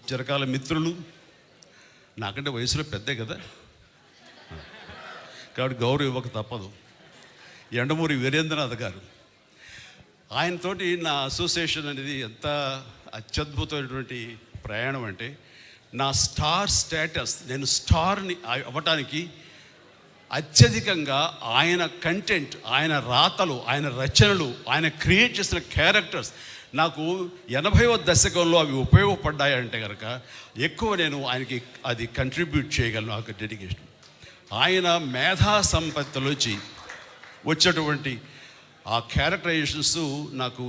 చిరకాల మిత్రులు, నాకంటే వయసులో పెద్దే కదా, కాబట్టి గౌరవం ఇవ్వక తప్పదు. యండమూరి వీరేంద్రనాథ్ గారు, ఆయనతోటి నా అసోసియేషన్ అనేది ఎంత అత్యద్భుతమైనటువంటి ప్రయాణం అంటే, నా స్టార్ స్టేటస్, నేను స్టార్ని అవ్వటానికి అత్యధికంగా ఆయన కంటెంట్, ఆయన రాతలు, ఆయన రచనలు, ఆయన క్రియేట్ చేసిన క్యారెక్టర్స్ నాకు 80వ దశకంలో అవి ఉపయోగపడ్డాయంటే కనుక ఎక్కువ నేను ఆయనకి అది కంట్రిబ్యూట్ చేయగలను. నాకు డెడికేషన్, ఆయన మేధా సంపత్తిలోంచి వచ్చేటువంటి ఆ క్యారెక్టరైజేషన్స్ నాకు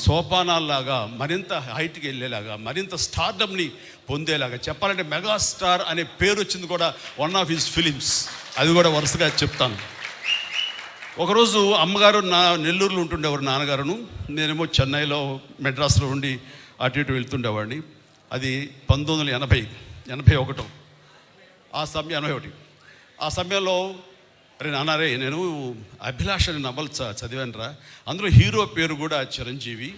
సోపానాల్లాగా మరింత హైట్కి వెళ్ళేలాగా, మరింత స్టార్డమ్ని పొందేలాగా. చెప్పాలంటే మెగాస్టార్ అనే పేరు వచ్చింది కూడా వన్ ఆఫ్ హిస్ ఫిలిమ్స్, అది కూడా వరుసగా చెప్తాను. ఒకరోజు అమ్మగారు నెల్లూరులో ఉంటుండేవారు, నాన్నగారును, నేనేమో చెన్నైలో మెడ్రాస్లో ఉండి అటు ఇటు వెళ్తుండేవాడిని. అది 1981 ఆ సమయంలో అరే నాన్నారే, నేను అభిలాష అనే నవల చదివానురా, అందులో హీరో పేరు కూడా చిరంజీవి.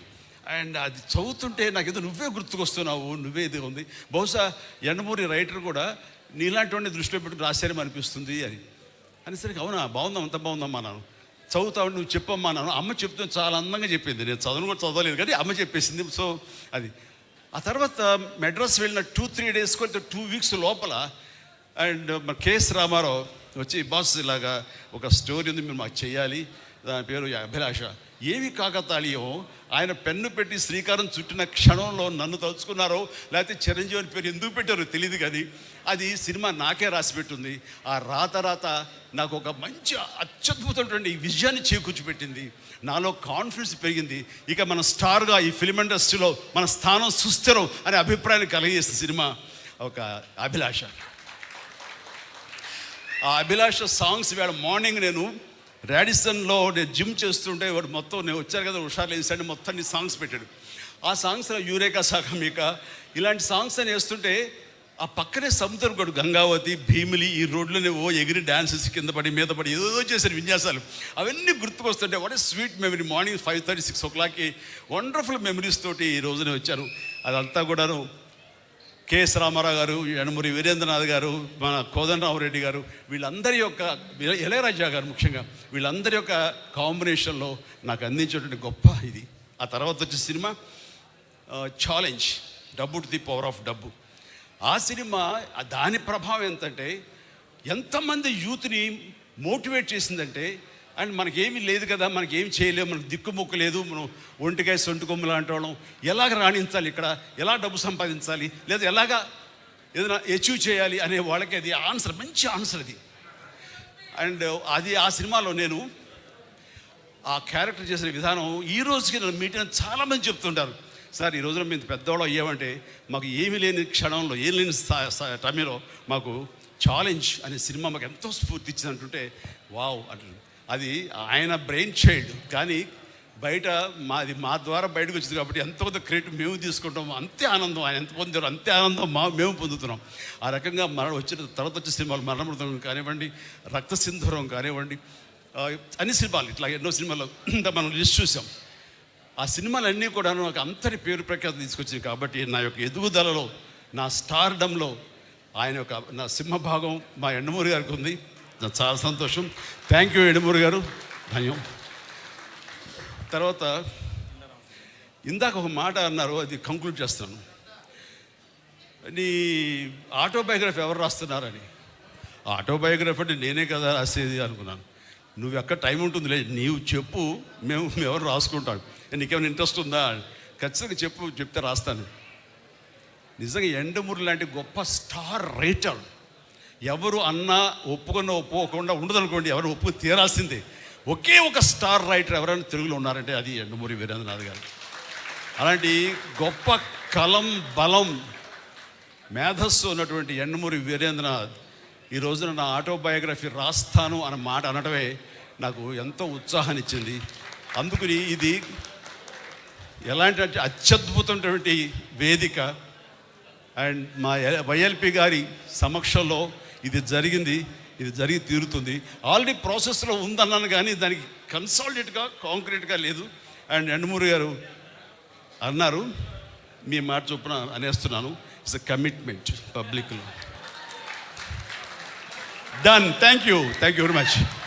అండ్ అది చదువుతుంటే నాకేదో నువ్వే గుర్తుకొస్తున్నావు, నువ్వే ఇది ఉంది, బహుశా యండమూరి రైటర్ కూడా నీలాంటి వాడిని దృష్టిలో పెట్టుకుని రాశారేమో అనిపిస్తుంది అని అనేసరికి, అవునా, బాగుందాం, అంత బాగుందమ్మా, నాను చదువుతావు, నువ్వు చెప్పమ్మా నాను. అమ్మ చెప్తే చాలా అందంగా చెప్పింది, నేను చదువును కూడా చదవలేదు కానీ అమ్మ చెప్పేసింది. సో అది ఆ తర్వాత మెడ్రాస్ వెళ్ళిన 2-3 డేస్కి 2 వీక్స్ లోపల అండ్ కెఎస్ రామారావు వచ్చి, బాస్ ఇలాగా ఒక స్టోరీ ఉంది, మీరు మాకు చేయాలి, దాని పేరు అభిలాష. ఏవి కాకతాళీయం, ఆయన పెన్ను పెట్టి శ్రీకారం చుట్టిన క్షణంలో నన్ను తలుచుకున్నారో లేకపోతే చిరంజీవి అని పేరు ఎందుకు పెట్టారో తెలియదు కానీ అది సినిమా నాకే రాసి పెట్టుంది. ఆ రాత నాకు ఒక మంచి అత్యద్భుతమైనటువంటి విజయాన్ని చేకూర్చిపెట్టింది, నాలో కాన్ఫిడెన్స్ పెరిగింది. ఇక మన స్టార్గా ఈ ఫిల్మ్ ఇండస్ట్రీలో మన స్థానం సుస్థిరం అనే అభిప్రాయాన్ని కలిగజేసిన సినిమా ఒక అభిలాష. ఆ అభిలాష సాంగ్స్ ఇవాళ మార్నింగ్ నేను రాడిసన్లో నేను జిమ్ చేస్తుంటే వాడు మొత్తం, నేను వచ్చాను కదా హుషారు వేసాడు, మొత్తాన్ని సాంగ్స్ పెట్టాడు. ఆ సాంగ్స్లో యూరేకా సాగమిక ఇలాంటి సాంగ్స్ అని వేస్తుంటే ఆ పక్కనే సముద్రం కూడా, గంగావతి, భీమిలి, ఈ రోడ్లోనే ఎగిరి డ్యాన్సెస్ కింద పడి మీద పడి ఏదో చేశారు విన్యాసాలు, అవన్నీ గుర్తుకొస్తుంటే what a sweet memory. Morning 5:30-6 o'clockకి వండర్ఫుల్ మెమరీస్ తోటి ఈ రోజునే వచ్చాను. అదంతా కూడాను కెఎస్ రామారావు గారు, యండమూరి వీరేంద్రనాథ్ గారు, మన కోదండరామరెడ్డి గారు, వీళ్ళందరి యొక్క, ఇళయరాజా గారు ముఖ్యంగా, వీళ్ళందరి యొక్క కాంబినేషన్లో నాకు అందించేటువంటి గొప్ప ఇది. ఆ తర్వాత వచ్చే సినిమా ఛాలెంజ్, డబ్బు టు ది పవర్ ఆఫ్ డబ్బు. ఆ సినిమా దాని ప్రభావం ఎంతంటే, ఎంతమంది యూత్ని మోటివేట్ చేసిందంటే, అండ్ మనకేమీ లేదు కదా, మనకేం చేయలేము, మనకు దిక్కుముక్కు లేదు, మనం ఒంటికాయ సొంటుకొమ్ము లాంటి వాళ్ళం, ఎలాగ రాణించాలి ఇక్కడ, ఎలా డబ్బు సంపాదించాలి, లేదా ఎలాగా ఏదైనా అచీవ్ చేయాలి అనే వాళ్ళకి అది ఆన్సర్, మంచి ఆన్సర్ అది. అండ్ అది ఆ సినిమాలో నేను ఆ క్యారెక్టర్ చేసిన విధానం ఈ రోజుకి నన్ను మీటింగ్ చాలామంది చెప్తుంటారు, సార్ ఈ రోజున మేము పెద్దవాళ్ళు అయ్యామంటే మాకు ఏమీ లేని క్షణంలో, ఏం లేని టైంలో మాకు ఛాలెంజ్ అనే సినిమా మాకు ఎంతో స్ఫూర్తి ఇచ్చింది అంటుంటే వావ్ అంటున్నాను. అది ఆయన బ్రెయిన్ చైల్డ్, కానీ బయట మా ద్వారా బయటకు వచ్చింది కాబట్టి ఎంతో కొంత క్రెడిట్ మేము తీసుకుంటాం. అంతే ఆనందం ఆయన ఎంత పొందారో అంతే ఆనందం మేము పొందుతున్నాం. ఆ రకంగా వచ్చిన తర్వాత వచ్చే సినిమాలు మరణమృతం కానివ్వండి, రక్తసింధూరం కానివ్వండి, అన్ని సినిమాలు ఇట్లా ఎన్నో సినిమాలు మనం లిస్ట్ చూసాం. ఆ సినిమాలన్నీ కూడా నాకు అంతటి పేరు ప్రఖ్యాతి తీసుకొచ్చింది. కాబట్టి నా యొక్క ఎదుగుదలలో, నా స్టార్డమ్లో ఆయన యొక్క నా సింహభాగం మా యండమూరి గారికి ఉంది. నాకు చాలా సంతోషం. థ్యాంక్ యూ యండమూరి గారు, ధన్యం. తర్వాత ఇందాక ఒక మాట అన్నారు, అది కంక్లూడ్ చేస్తాను. నీ ఆటోబయోగ్రఫీ ఎవరు రాస్తున్నారని. ఆటోబయోగ్రఫీ అంటే నేనే కదా రాసేది అనుకున్నాను. నువ్వు ఎక్కడ టైం ఉంటుంది లేదు, నీవు చెప్పు, మేము ఎవరు రాసుకుంటాం, నీకేమైనా ఇంట్రెస్ట్ ఉందా, ఖచ్చితంగా చెప్తే రాస్తాను. నిజంగా యండమూరి లాంటి గొప్ప స్టార్ రైటర్ ఎవరు అన్నా ఒప్పుకోకుండా ఉండదనుకోండి, ఎవరు ఒప్పుకు తీరాల్సిందే. ఒకే ఒక స్టార్ రైటర్ ఎవరైనా తెలుగులో ఉన్నారంటే అది యండమూరి వీరేంద్రనాథ్ గారు. అలాంటి గొప్ప కలం, బలం, మేధస్సు ఉన్నటువంటి యండమూరి వీరేంద్రనాథ్ ఈ రోజున నా ఆటోబయోగ్రఫీ రాస్తాను అన్న మాట అనడమే నాకు ఎంతో ఉత్సాహాన్ని ఇచ్చింది. అందుకని ఇది ఎలాంటి అత్యద్భుతమైనటువంటి వేదిక. అండ్ మా వైఎల్పి గారి సమక్షంలో ఇది జరిగింది, ఇది జరిగి తీరుతుంది. ఆల్రెడీ ప్రాసెస్లో ఉందన్నాను కానీ దానికి కన్సాలిడేట్గా కాంక్రీట్గా లేదు. అండ్ యండమూరి గారు అన్నారు, మీ మాట చొప్పున అనేస్తున్నాను. ఇట్స్ అ కమిట్మెంట్ పబ్లిక్లో. Done. Thank you very much.